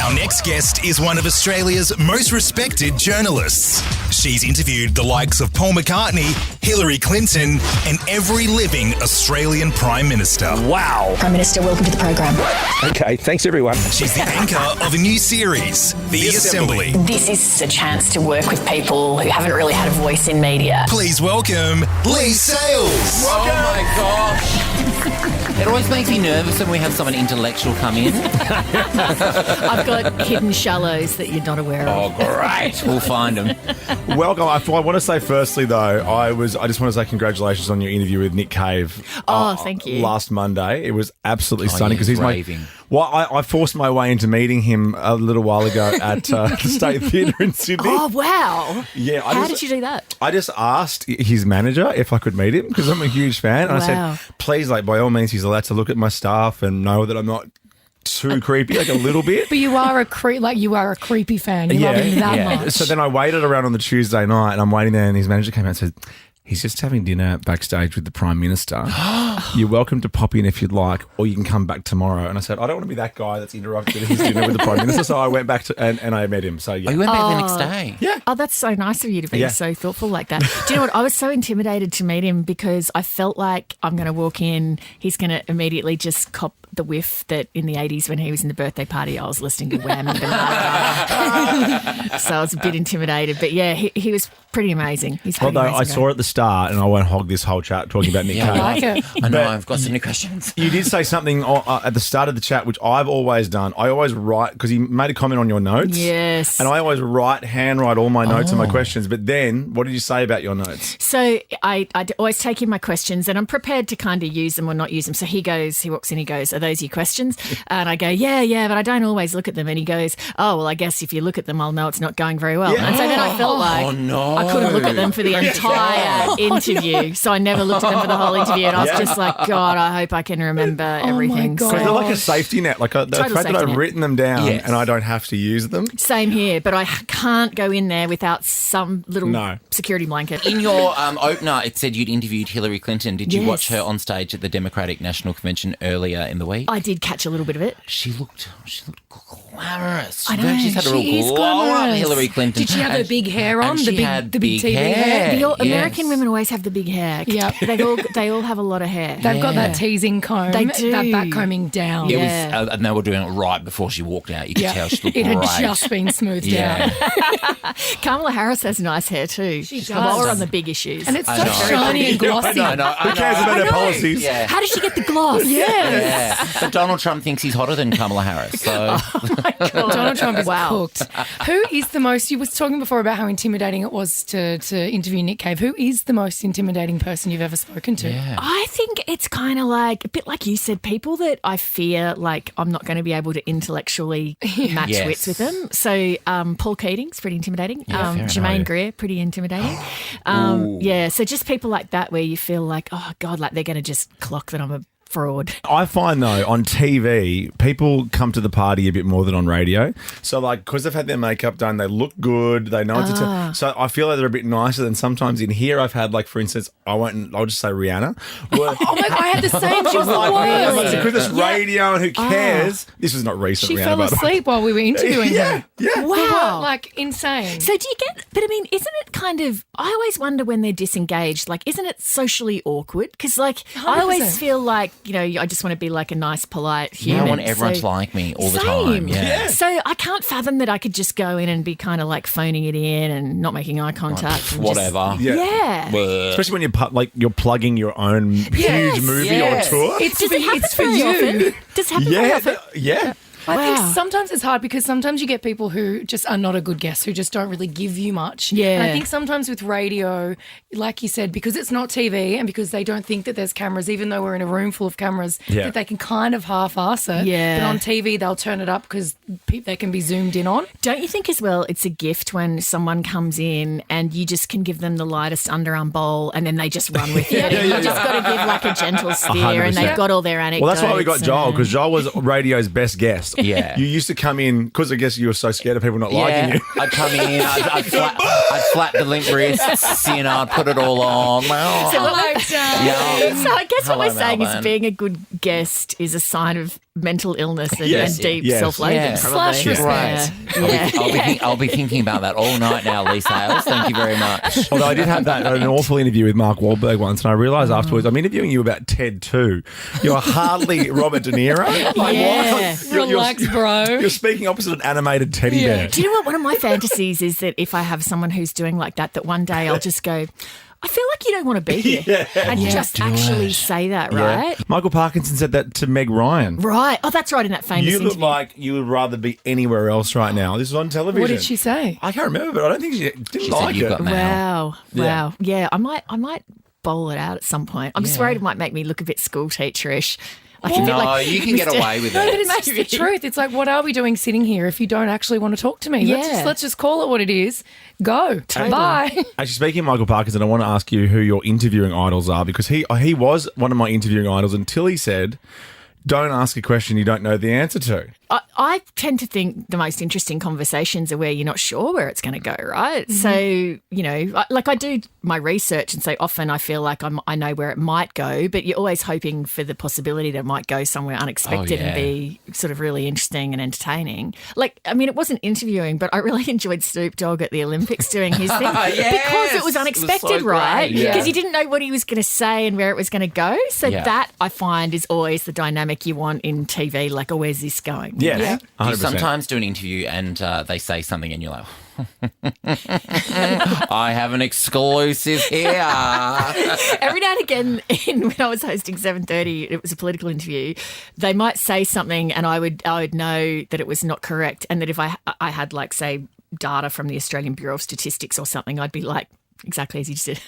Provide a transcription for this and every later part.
Our next guest is one of Australia's most respected journalists. She's interviewed the likes of Paul McCartney, Hillary Clinton, and every living Australian Prime Minister. Wow. Prime Minister, welcome to the program. Okay, thanks everyone. She's the anchor of a new series, The Assembly. This is a chance to work with people who haven't really had a voice in media. Please welcome Leigh Sales. Oh my gosh. It always makes me nervous when we have someone intellectual come in. I've got hidden shallows that you're not aware of. Oh, great. We'll find them. Welcome. I want to say firstly though, I just want to say congratulations on your interview with Nick Cave. Thank you. Last Monday. It was absolutely stunning because he's raving. I forced my way into meeting him a little while ago at the State Theatre in Sydney. Oh, wow. Yeah. How did you do that? I just asked his manager if I could meet him because I'm a huge fan. And I said, please, by all means, he's allowed to look at my stuff and know that I'm not too creepy, a little bit. But you are a creepy fan. You love him that much. So then I waited around on the Tuesday night and I'm waiting there and his manager came out and said, he's just having dinner backstage with the Prime Minister. You're welcome to pop in if you'd like, or you can come back tomorrow. And I said, I don't want to be that guy that's interrupted his dinner with the Prime Minister. So I went back and I met him. So yeah. Oh, you went back the next day? Yeah. Oh, that's so nice of you to be so thoughtful like that. Do you know what? I was so intimidated to meet him because I felt like I'm going to walk in, he's going to immediately just cop the whiff that in the 80s when he was in the birthday party, I was listening to Wham and Banana. So I was a bit intimidated. But yeah, he was pretty amazing. He's pretty Although amazing I saw at the start, and I won't hog this whole chat talking about Nick Cave. I like it. I know, I've got so many questions. You did say something at the start of the chat, which I've always done. I always write, because he made a comment on your notes. Yes. And I always handwrite all my notes and my questions. But then, what did you say about your notes? So I always take in my questions and I'm prepared to kind of use them or not use them. So he walks in, he goes, are those your questions? And I go, yeah, but I don't always look at them. And he goes, oh, well, I guess if you look at them, I'll know it's not going very well. Yeah. And so then I felt like I couldn't look at them for the entire interview. So I never looked at them for the whole interview. And I was just like, God, I hope I can remember everything. God. So they're like a safety net, the fact that I've written them down and I don't have to use them. Same here, but I can't go in there without some little security blanket. In your opener, it said you'd interviewed Hillary Clinton. Did you watch her on stage at the Democratic National Convention earlier in the week? I did catch a little bit of it. She looked glamorous. I know. She's had a real glow up, Hillary Clinton. Did she have her big hair on? The big TV hair? American women always have the big hair. Yep. They all have a lot of hair. They've got that teasing comb. They do. That back combing down. It was, and they were doing it right before she walked out. You could tell she looked it great. had just been smoothed out. Kamala Harris has nice hair too. She does. While we're on the big issues. And it's so shiny and glossy. I know. Who cares about her policies? Yeah. How does she get the gloss? Yeah. But Donald Trump thinks he's hotter than Kamala Harris. So Donald Trump is cooked. Who is the most, you was talking before about how intimidating it was to interview Nick Cave. Who is the most intimidating person you've ever spoken to? Yeah. I think it's kind of like, a bit like you said, people that I fear like I'm not going to be able to intellectually match wits with them. So Paul Keating's pretty intimidating. Jermaine Greer, pretty intimidating. So just people like that where you feel like, oh God, like they're going to just clock that I'm a fraud. I find though on TV people come to the party a bit more than on radio. So because they've had their makeup done, they look good, they know what to so I feel like they're a bit nicer than sometimes in here. I've had for instance, I'll just say Rihanna. Oh my God, I had the same. She was the worst. Because it's radio and who cares? This was not recent. She Rihanna, fell asleep while we were interviewing her. Yeah. Wow. Insane. So do you get, but I mean, isn't it kind of, I always wonder when they're disengaged, isn't it socially awkward? Because I always feel like, I just want to be like a nice, polite human. I want everyone to like me all the time. Yeah. So I can't fathom that I could just go in and be kind of phoning it in and not making eye contact. And whatever. Yeah. Especially when you're plugging your own huge movie or tour. Does it happen very often? Does it happen very often? Yeah. I think sometimes it's hard because sometimes you get people who just are not a good guest, who just don't really give you much. Yeah. And I think sometimes with radio, like you said, because it's not TV and because they don't think that there's cameras, even though we're in a room full of cameras, that they can kind of half-ass it. Yeah. But on TV, they'll turn it up because they can be zoomed in on. Don't you think as well it's a gift when someone comes in and you just can give them the lightest underarm bowl and then they just run with it? You just got to give a gentle steer 100%. And they've got all their anecdotes. Well, that's why we got Joel, because Joel was radio's best guest. Yeah. You used to come in, because I guess you were so scared of people not liking you. I'd come in, I'd flap the limp wrists, I'd put it all on. So Yeah. So I guess what Hello, we're saying Melbourne. is being a good guest is a sign of mental illness and, Yes. and deep Yes. self-loathing. Yeah. Probably. Slash respect. I'll be thinking about that all night now, Leigh Sales. Thank you very much. Although I did have an awful interview with Mark Wahlberg once, and I realised afterwards I'm interviewing you about Ted too. You're hardly Robert De Niro. Yeah. Relax, bro. You're speaking opposite an animated teddy bear. Do you know what? One of my fantasies is that if I have someone who's doing like that one day I'll just go, I feel like you don't want to be here. And just actually say that, right? Michael Parkinson said that to Meg Ryan. Right. Oh, that's right, in that famous You interview. look like you would rather be anywhere else right now. This is on television. What did she say? I can't remember, but I don't think she didn't She like said you've it. got mail. Wow. Yeah, I might bowl it out at some point. I'm just worried it might make me look a bit school teacherish. Like a bit No, like you can get away with No, but it. it's just the truth. It's like, what are we doing sitting here if you don't actually want to talk to me? Yeah. Let's just call it what it is. Go. Bye. Actually, speaking of Michael Parkinson, I want to ask you who your interviewing idols are, because he was one of my interviewing idols until he said, don't ask a question you don't know the answer to. I tend to think the most interesting conversations are where you're not sure where it's going to go, right? So, you know, like I do my research and so often I feel like I know where it might go, but you're always hoping for the possibility that it might go somewhere unexpected and be sort of really interesting and entertaining. Like, I mean, it wasn't interviewing, but I really enjoyed Snoop Dogg at the Olympics doing his thing because it was unexpected, right? great. Because you didn't know what he was going to say and where it was going to go. So that I find is always the dynamic you want in TV, like, oh, where's this going? Yes, You 100%. sometimes do an interview and they say something and you're like, I have an exclusive here. Every now and again, when I was hosting 7:30, it was a political interview. They might say something, and I would know that it was not correct, and that if I had, like, say, data from the Australian Bureau of Statistics or something, I'd be like, exactly as you said.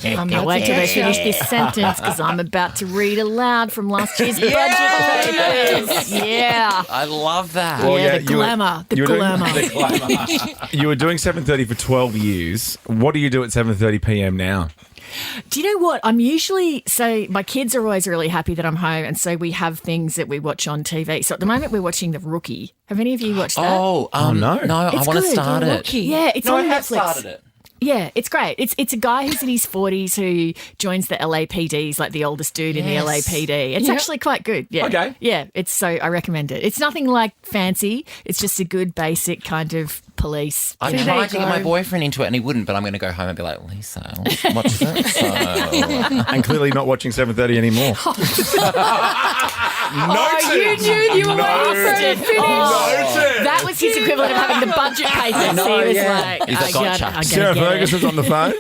Can't wait till they finish this sentence because I'm about to read aloud from last year's budget papers. Yeah. I love that. Well, Yeah, the you were- glamour. The you were doing- glamour. You were doing 7:30 for 12 years. What do you do at 7:30 p.m. now? Do you know what? I'm usually, so my kids are always really happy that I'm home, and so we have things that we watch on TV. So at the moment we're watching The Rookie. Have any of you watched that? no. No, I It's want to good. start The it. Rookie. Yeah, it's No, I on have Netflix. started it. Yeah, it's great. It's a guy who's in his 40s who joins the LAPD. He's like the oldest dude in the LAPD. It's actually quite good. Yeah. Okay. Yeah, I recommend it. It's nothing like fancy. It's just a good basic kind of police. I there tried you to get go. my boyfriend into it and he wouldn't, but I'm going to go home and be like, Leigh Sales, watch this. So, And clearly not watching 7:30 anymore. Oh, you knew you were waiting for it to finish. That was his equivalent of having the budget papers. know, He was yeah. like, He's like, I gotcha. gotta Sarah get it. Ferguson's on the phone.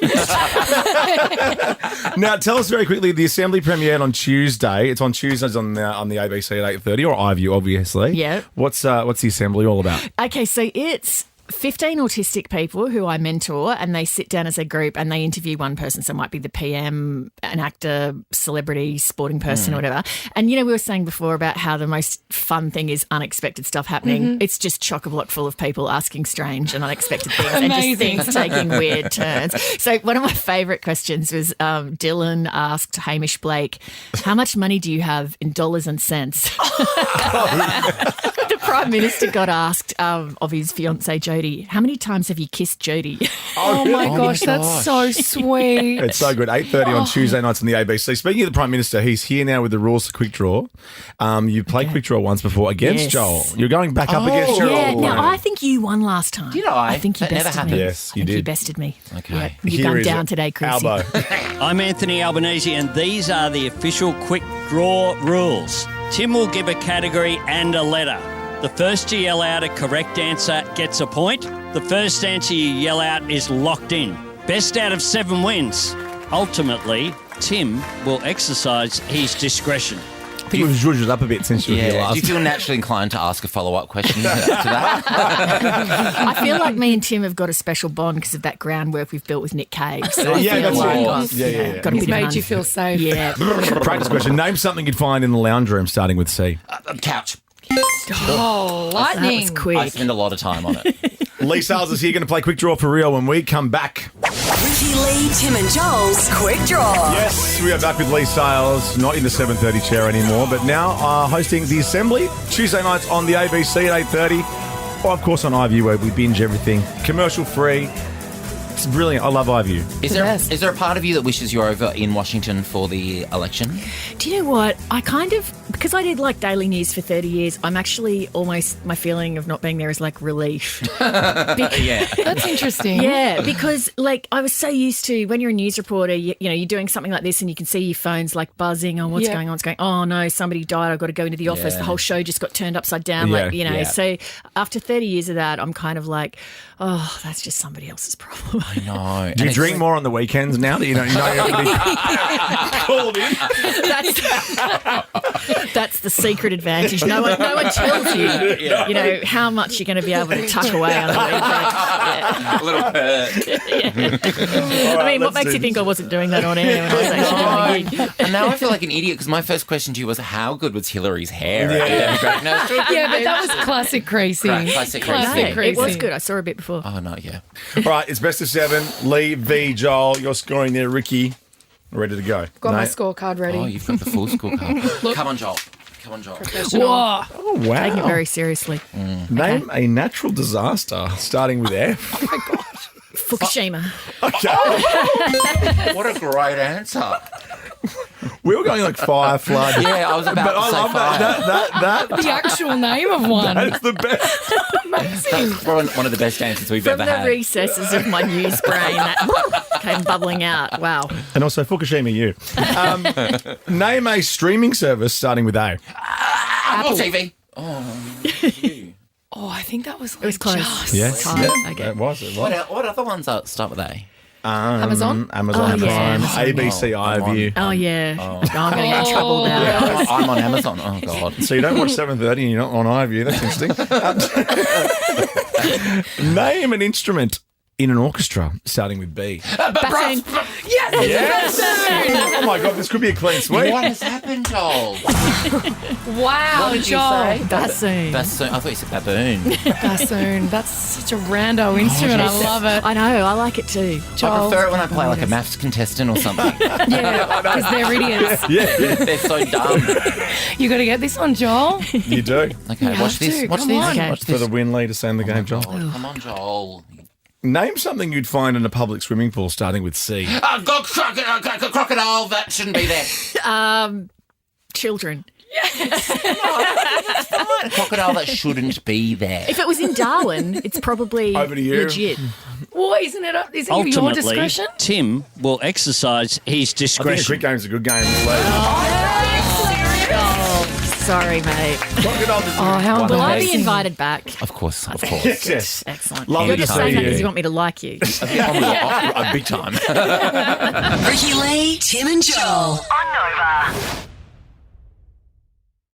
Now, tell us very quickly, the Assembly premiered on Tuesday. It's on Tuesdays on the ABC at 8:30, or iView, obviously. Yeah. What's the Assembly all about? Okay, so it's 15 autistic people who I mentor, and they sit down as a group and they interview one person. So it might be the PM, an actor, celebrity, sporting person, or whatever. And, you know, we were saying before about how the most fun thing is unexpected stuff happening. It's just chock-a-block full of people asking strange and unexpected things and just things taking weird turns. So one of my favourite questions was Dylan asked Hamish Blake, how much money do you have in dollars and cents? The Prime Minister got asked of his fiancée Jodie, how many times have you kissed Jodie? Oh my gosh, that's so sweet. It's so good. 8:30 on Tuesday nights on the ABC. Speaking of the Prime Minister, he's here now with the rules for Quick Draw. You played Quick Draw once before against Yes. Joel. You're going back up against Joel. Yeah, now I think you won last time. Did I? I think you That never bested me. happened. Yes, you I think you did. bested me. Okay. Yeah, you Here gone is down today, Chrissy. Albo. I'm Anthony Albanese, and these are the official Quick Draw rules. Tim will give a category and a letter. The first to yell out a correct answer gets a point. The first answer you yell out is locked in. Best out of 7 wins. Ultimately, Tim will exercise his discretion. I think we've zhuzhed it up a bit since you were here Yeah. last. Do you feel naturally inclined to ask a follow-up question to that? I feel like me and Tim have got a special bond because of that groundwork we've built with Nick Cave. So I Yeah, feel that's like it. I've, Yeah. got a He's bit of made you fun. feel safe. Yeah. Practice question. Name something you'd find in the lounge room starting with C. Couch. Oh, That lightning. was I quick. spend a lot of time on it. Leigh Sales is here going to play Quick Draw for real when we come back. Ricky Lee, Tim and Joel's Quick Draw. Yes, we are back with Leigh Sales, not in the 7:30 chair anymore, but now hosting the Assembly Tuesday nights on the ABC at 8:30, or of course on iView where we binge everything commercial free. It's brilliant. I love iView. Is there a part of you that wishes you're over in Washington for the election? Do you know what? I kind of, because I did like daily news for 30 years, I'm actually almost, my feeling of not being there is like relief. Yeah. That's interesting. Yeah, because like I was so used to when you're a news reporter, you know, you're doing something like this and you can see your phone's like buzzing on what's going on. It's going, oh no, somebody died. I've got to go into the office. The whole show just got turned upside down. Yeah, like, you know, yeah. so after 30 years of that, I'm kind of like, oh, that's just somebody else's problem. I know. Do you drink more on the weekends now that you know you're going to be called in? That's the secret advantage. No one tells you, you know, how much you're going to be able to tuck away on the weekend. Yeah. A little purr. I mean, what makes you think I wasn't doing that on air when I was actually doing it? And now I feel like an idiot because my first question to you was, how good was Hillary's hair? at the Democratic National Yeah, but that was classic Creasy. Classic No, Creasy. it was good. I saw a bit before. Oh, no, yeah. All right, it's best of 7. Lee v. Joel. You're scoring there, Ricky. Ready to go. Got my No? scorecard ready. Oh, you've got the full scorecard. Come on, Joel. Come on, Joel. Whoa. Oh, wow. Taking it very seriously. Name a natural disaster starting with F. Oh my God. Fukushima. What a great answer. We were going like fire, flood. Yeah, I was about But to I say love fire. that. The actual name of one. That's the best. Amazing. One of the best answers we've From ever the had. recesses of my news brain, that came bubbling out. Wow. And also Fukushima, you. Name a streaming service starting with A. Apple TV. Oh, you. Oh, I think that was like It was close. just- Yes. Time. Yeah, Okay. it was. What other ones start with A? Amazon? Amazon Oh, yeah, Prime, Amazon. ABC iView. Oh, yeah. Oh, I'm going to get in trouble now. I'm on Amazon. Oh, God. So you don't watch 7:30 and you're not on iView. That's interesting. Name an instrument in an orchestra starting with B. Bassoon. Yes. Oh my God, this could be a clean sweep. What has happened, Joel? Wow, What did you Joel. say? Bassoon. Bassoon. I thought you said baboon. Bassoon. That's such a rando instrument. I love it. I know. I like it too. I Joel. prefer it when I play like a maths contestant or something. Yeah, because they're idiots. Yeah, They're so dumb. You got to get this one, Joel. you do. Okay, watch have this. to. Watch Come this. on. Okay. Watch For this. the win lead to send the game, Joel. Come on, Joel. Name something you'd find in a public swimming pool starting with C. Oh, God, crocodile, that shouldn't be there. Children. A crocodile that shouldn't be there. If it was in Darwin, it's probably Over to you. legit. Well, isn't it your Ultimately, discretion? Tim will exercise his I think a discretion. quick game's a good game. Lee. Sorry, mate. Oh, how Will I be embarrassing. invited back? Of course. Yes. Excellent. Lovely You're to just see saying that you. because you want me to like you. A big time. Ricky Lee, Tim and Joel. On Nova.